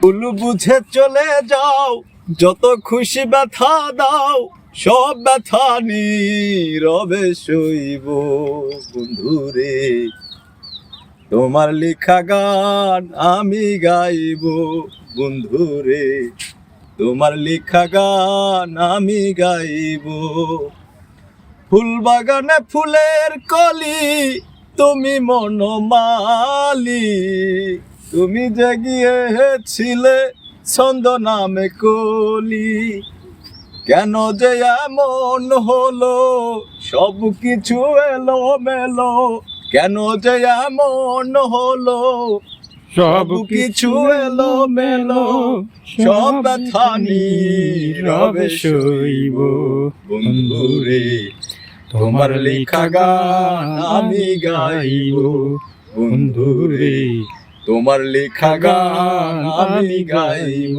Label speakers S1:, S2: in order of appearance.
S1: ভুল বুঝে চলে যাও, যত খুশি ব্যথা দাও, সব ব্যথা নীরবে সইব বন্ধুরে। তোমার লেখা গান আমি গাইব বন্ধুরে, তোমার লেখা গান আমি গাইব। ফুল বাগানে ফুলের কলি, তুমি মনমালি, তুমি যে গিয়েছিলে ছন্দ নামে কলি। কেন যে এমন হলো, সব কিছু এলো মেলো, কেন যে এমন হলো, সব কিছু এলো মেলো, সব ব্যথা নীরবে সইব বন্ধুরে। তোমার লেখা গান আমি গাইব বন্ধুরে, তোমার লেখা গান আমি গাইব।